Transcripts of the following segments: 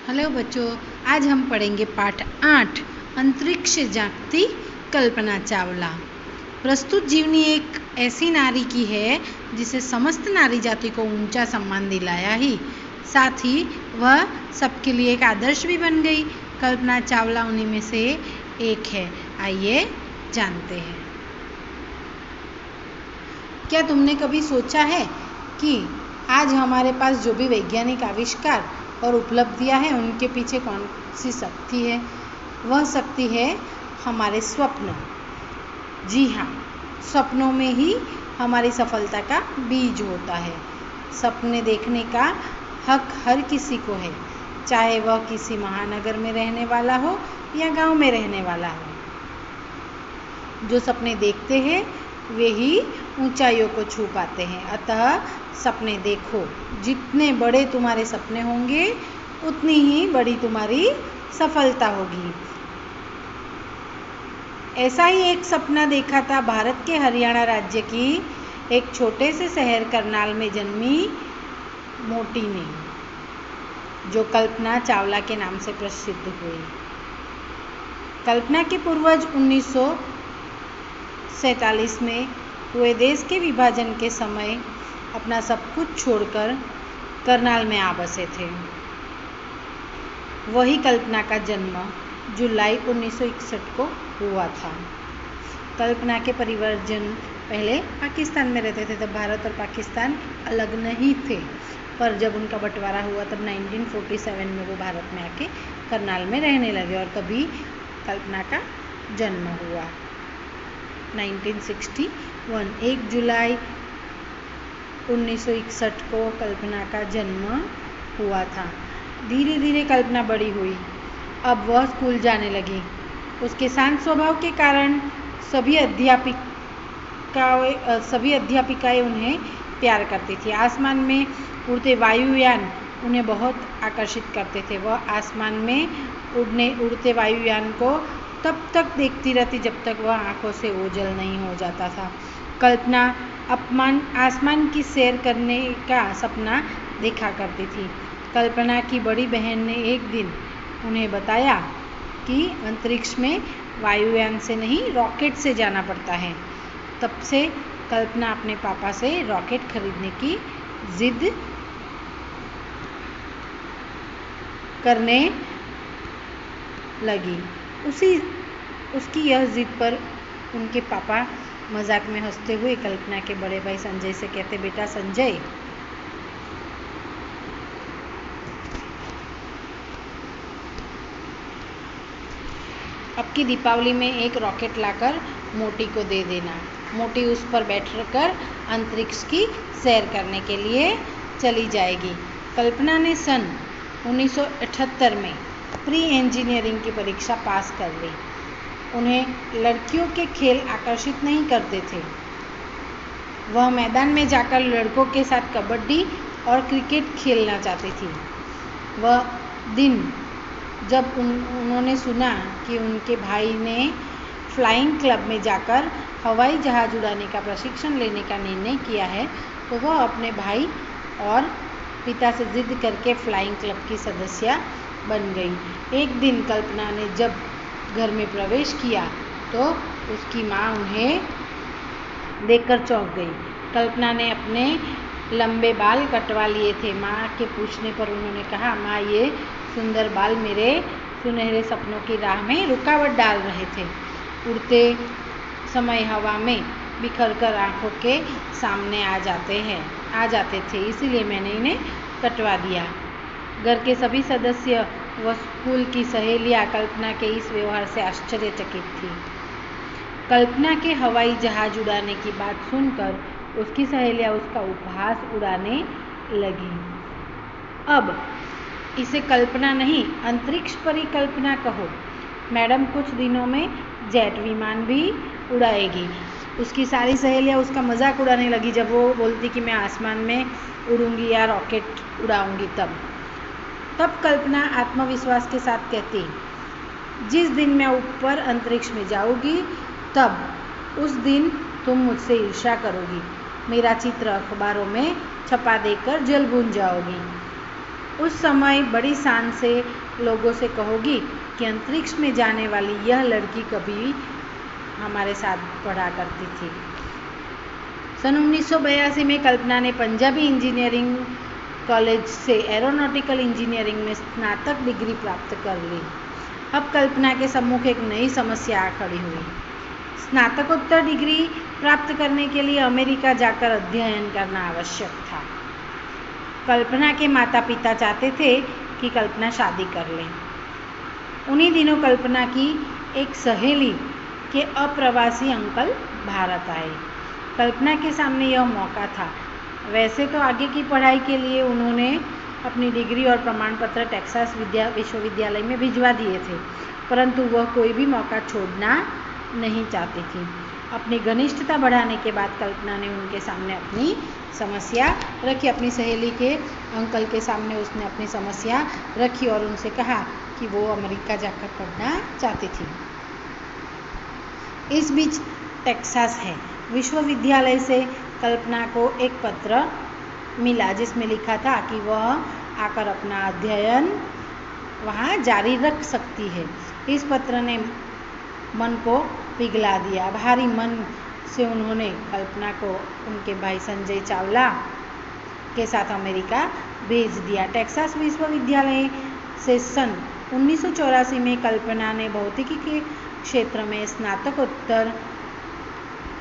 Hello बच्चों, आज हम पढ़ेंगे पाठ 8 अंतरिक्ष जागती कल्पना चावला। प्रस्तुत जीवनी एक ऐसी नारी की है जिसे समस्त नारी जाति को ऊंचा सम्मान दिलाया ही साथ ही वह सबके लिए एक आदर्श भी बन गई। कल्पना चावला उन्हीं में से एक है। आइए जानते हैं। क्या तुमने कभी सोचा है कि आज हमारे पास जो भी वैज्ञानिक आविष्कार और उपलब्धियां हैं उनके पीछे कौन सी शक्ति है? वह शक्ति है हमारे स्वप्न। जी हाँ, सपनों में ही हमारी सफलता का बीज होता है। सपने देखने का हक हर किसी को है, चाहे वह किसी महानगर में रहने वाला हो या गांव में रहने वाला हो। जो सपने देखते हैं वे ही ऊंचाइयों को छू पाते हैं। अतः सपने देखो। जितने बड़े तुम्हारे सपने होंगे उतनी ही बड़ी तुम्हारी सफलता होगी। ऐसा ही एक सपना देखा था भारत के हरियाणा राज्य की एक छोटे से शहर करनाल में जन्मी मोटी ने, जो कल्पना चावला के नाम से प्रसिद्ध हुई। कल्पना के पूर्वज 1947 में हुए देश के विभाजन के समय अपना सब कुछ छोड़कर करनाल में आ बसे थे। वही कल्पना का जन्म जुलाई 1961 को हुआ था। कल्पना के परिवारजन पहले पाकिस्तान में रहते थे, तब भारत और पाकिस्तान अलग नहीं थे, पर जब उनका बंटवारा हुआ तब 1947 में वो भारत में आके करनाल में रहने लगे और तभी कल्पना का जन्म हुआ। 1961 1 जुलाई 1961 को कल्पना का जन्म हुआ था। धीरे धीरे कल्पना बड़ी हुई। अब वह स्कूल जाने लगी। उसके शांत स्वभाव के कारण सभी अध्यापिकाएं उन्हें प्यार करती थी। आसमान में उड़ते वायुयान उन्हें बहुत आकर्षित करते थे। वह आसमान में उड़ते वायुयान को तब तक देखती रहती जब तक वह आंखों से ओझल नहीं हो जाता था। कल्पना आसमान की सैर करने का सपना देखा करती थी। कल्पना की बड़ी बहन ने एक दिन उन्हें बताया कि अंतरिक्ष में वायुयान से नहीं रॉकेट से जाना पड़ता है। तब से कल्पना अपने पापा से रॉकेट खरीदने की जिद करने लगी। उसकी यह जिद पर उनके पापा मजाक में हंसते हुए कल्पना के बड़े भाई संजय से कहते, बेटा संजय, अब की दीपावली में एक रॉकेट लाकर मोटी को दे देना। मोटी उस पर बैठकर अंतरिक्ष की सैर करने के लिए चली जाएगी। कल्पना ने सन 1978 में प्री इंजीनियरिंग की परीक्षा पास कर ली। उन्हें लड़कियों के खेल आकर्षित नहीं करते थे। वह मैदान में जाकर लड़कों के साथ कबड्डी और क्रिकेट खेलना चाहती थी। वह दिन जब उन्होंने सुना कि उनके भाई ने फ्लाइंग क्लब में जाकर हवाई जहाज उड़ाने का प्रशिक्षण लेने का निर्णय किया है, तो वह अपने भाई और पिता से जिद करके फ्लाइंग क्लब की सदस्य बन गई। एक दिन कल्पना ने जब घर में प्रवेश किया तो उसकी माँ उन्हें देखकर चौंक गई। कल्पना ने अपने लंबे बाल कटवा लिए थे। माँ के पूछने पर उन्होंने कहा, माँ, ये सुंदर बाल मेरे सुनहरे सपनों की राह में रुकावट डाल रहे थे। उड़ते समय हवा में बिखरकर आंखों के सामने आ जाते थे, इसीलिए मैंने इन्हें कटवा दिया। घर के सभी सदस्य व स्कूल की सहेलियां कल्पना के इस व्यवहार से आश्चर्यचकित थी। कल्पना के हवाई जहाज उड़ाने की बात सुनकर उसकी सहेलियां उसका उपहास उड़ाने लगी। अब इसे कल्पना नहीं, अंतरिक्ष परिकल्पना कहो। मैडम कुछ दिनों में जेट विमान भी उड़ाएगी। उसकी सारी सहेलियां उसका मजाक उड़ाने लगी जब वो बोलती कि मैं आसमान में उड़ूंगी या रॉकेट उड़ाऊंगी। तब कल्पना आत्मविश्वास के साथ कहती, जिस दिन मैं ऊपर अंतरिक्ष में जाऊंगी तब उस दिन तुम मुझसे ईर्ष्या करोगी। मेरा चित्र अखबारों में छपा देकर जल भून जाओगी। उस समय बड़ी शान से लोगों से कहोगी कि अंतरिक्ष में जाने वाली यह लड़की कभी हमारे साथ पढ़ा करती थी। सन 1982 में कल्पना ने पंजाबी इंजीनियरिंग कॉलेज से एरोनॉटिकल इंजीनियरिंग में स्नातक डिग्री प्राप्त कर ली। अब कल्पना के सम्मुख एक नई समस्या आ खड़ी हुई। स्नातकोत्तर डिग्री प्राप्त करने के लिए अमेरिका जाकर अध्ययन करना आवश्यक था। कल्पना के माता पिता चाहते थे कि कल्पना शादी कर ले। उन्हीं दिनों कल्पना की एक सहेली के अप्रवासी अंकल भारत आए। कल्पना के सामने यह मौका था। वैसे तो आगे की पढ़ाई के लिए उन्होंने अपनी डिग्री और प्रमाण पत्र टेक्सास विश्वविद्यालय में भिजवा दिए थे, परंतु वह कोई भी मौका छोड़ना नहीं चाहती थी। अपनी घनिष्ठता बढ़ाने के बाद कल्पना ने उनके सामने अपनी समस्या रखी। अपनी सहेली के अंकल के सामने उसने अपनी समस्या रखी और उनसे कहा कि वो अमेरिका जाकर पढ़ना चाहती थी। इस बीच टेक्सास है विश्वविद्यालय से कल्पना को एक पत्र मिला जिसमें लिखा था कि वह आकर अपना अध्ययन वहाँ जारी रख सकती है। इस पत्र ने मन को पिघला दिया। भारी मन से उन्होंने कल्पना को उनके भाई संजय चावला के साथ अमेरिका भेज दिया। टेक्सास विश्वविद्यालय से सन 1984 में कल्पना ने भौतिकी के क्षेत्र में स्नातकोत्तर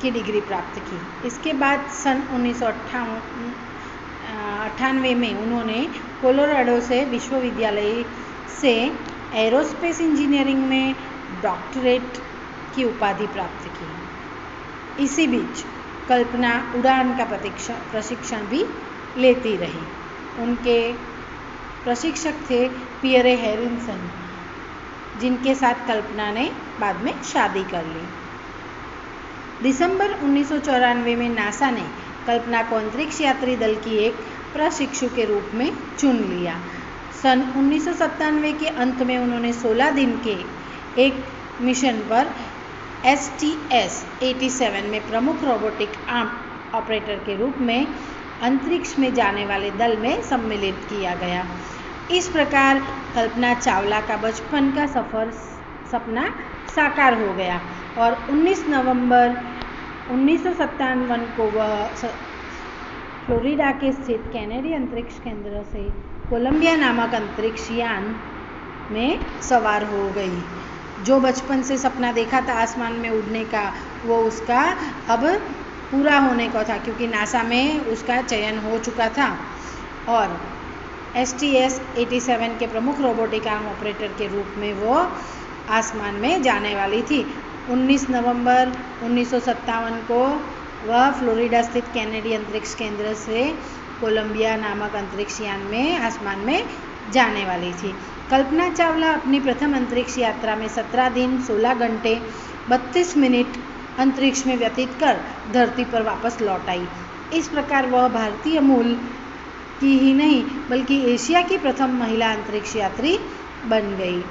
की डिग्री प्राप्त की। इसके बाद सन 1998 में उन्होंने कोलोराडो से विश्वविद्यालय से एरोस्पेस इंजीनियरिंग में डॉक्टरेट की उपाधि प्राप्त की। इसी बीच कल्पना उड़ान का प्रशिक्षण भी लेती रही। उनके प्रशिक्षक थे पियरे हैरिसन, जिनके साथ कल्पना ने बाद में शादी कर ली। दिसंबर 1994 में नासा ने कल्पना को अंतरिक्ष यात्री दल की एक प्रशिक्षु के रूप में चुन लिया। सन 1997 के अंत में उन्होंने 16 दिन के एक मिशन पर STS-87 में प्रमुख रोबोटिक आर्म ऑपरेटर के रूप में अंतरिक्ष में जाने वाले दल में सम्मिलित किया गया। इस प्रकार कल्पना चावला का बचपन का सपना साकार हो गया और 19 नवंबर 1957 को वह फ्लोरिडा के स्थित कैनेडी अंतरिक्ष केंद्र से कोलंबिया नामक अंतरिक्ष यान में सवार हो गई। जो बचपन से सपना देखा था आसमान में उड़ने का, वो उसका अब पूरा होने को था, क्योंकि नासा में उसका चयन हो चुका था और STS-87 के प्रमुख रोबोटिक आर्म ऑपरेटर के रूप में वो आसमान में जाने वाली थी। 19 नवंबर 1957 को वह फ्लोरिडा स्थित कैनेडी अंतरिक्ष केंद्र से कोलंबिया नामक अंतरिक्ष यान में आसमान में जाने वाली थी। कल्पना चावला अपनी प्रथम अंतरिक्ष यात्रा में 17 दिन 16 घंटे 32 मिनट अंतरिक्ष में व्यतीत कर धरती पर वापस लौट आई। इस प्रकार वह भारतीय मूल की ही नहीं बल्कि एशिया की प्रथम महिला अंतरिक्ष यात्री बन गई।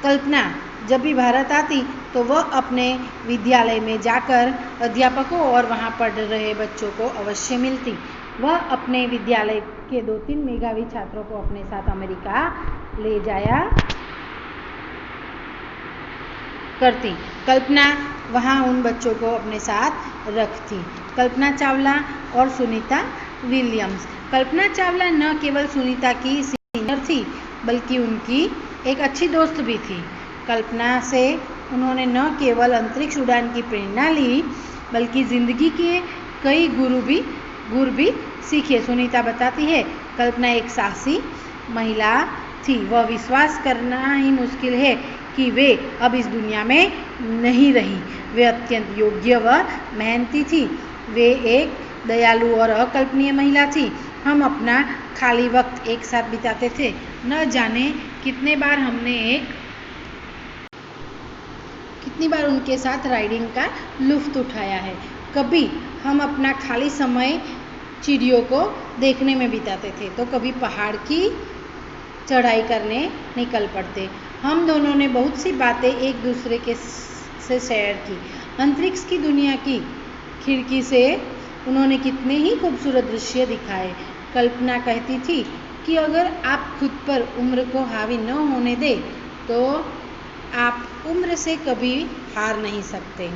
कल्पना जब भी भारत आती तो वह अपने विद्यालय में जाकर अध्यापकों और वहां पढ़ रहे बच्चों को अवश्य मिलती। वह अपने विद्यालय के 2-3 मेधावी छात्रों को अपने साथ अमेरिका ले जाया करती। कल्पना वहां उन बच्चों को अपने साथ रखती। कल्पना चावला और सुनीता विलियम्स। कल्पना चावला न केवल सुनीता की सीनियर थी बल्कि उनकी एक अच्छी दोस्त भी थी। कल्पना से उन्होंने न केवल अंतरिक्ष उड़ान की प्रेरणा ली बल्कि जिंदगी के कई गुर भी सीखे। सुनीता बताती है, कल्पना एक साहसी महिला थी। वह विश्वास करना ही मुश्किल है कि वे अब इस दुनिया में नहीं रही। वे अत्यंत योग्य व मेहनती थी। वे एक दयालु और अकल्पनीय महिला थी। हम अपना खाली वक्त एक साथ बिताते थे। न जाने कितनी बार उनके साथ राइडिंग का लुत्फ उठाया है। कभी हम अपना खाली समय चिड़ियों को देखने में बिताते थे तो कभी पहाड़ की चढ़ाई करने निकल पड़ते। हम दोनों ने बहुत सी बातें एक दूसरे से शेयर की। अंतरिक्ष की दुनिया की खिड़की से उन्होंने कितने ही खूबसूरत दृश्य दिखाए। कल्पना कहती थी कि अगर आप खुद पर उम्र को हावी न होने दें तो आप उम्र से कभी हार नहीं सकते।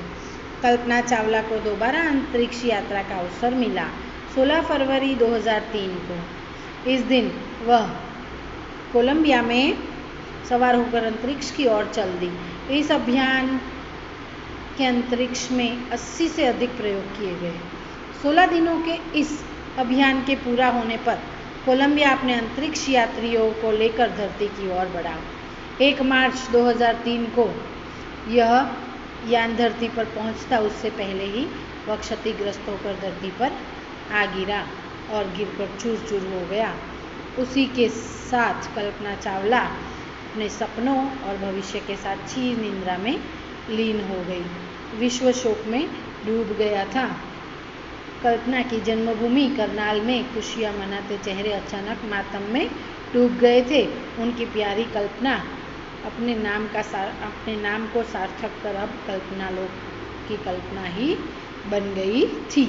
कल्पना चावला को दोबारा अंतरिक्ष यात्रा का अवसर मिला 16 फरवरी 2003 को। इस दिन वह कोलंबिया में सवार होकर अंतरिक्ष की ओर चल दी। इस अभियान के अंतरिक्ष में 80 से अधिक प्रयोग किए गए। 16 दिनों के इस अभियान के पूरा होने पर कोलंबिया अपने अंतरिक्ष यात्रियों को लेकर धरती की ओर बढ़ा। 1 मार्च 2003 को यह यान धरती पर पहुंचता उससे पहले ही वह क्षतिग्रस्त होकर धरती पर आ गिरा और गिरकर चूर चूर हो गया। उसी के साथ कल्पना चावला अपने सपनों और भविष्य के साथ क्षीण निद्रा में लीन हो गई। विश्व शोक में डूब गया था। कल्पना की जन्मभूमि करनाल में खुशियां मनाते चेहरे अचानक मातम में डूब गए थे। उनकी प्यारी कल्पना अपने नाम को सार्थक कर अब कल्पना लोक की कल्पना ही बन गई थी।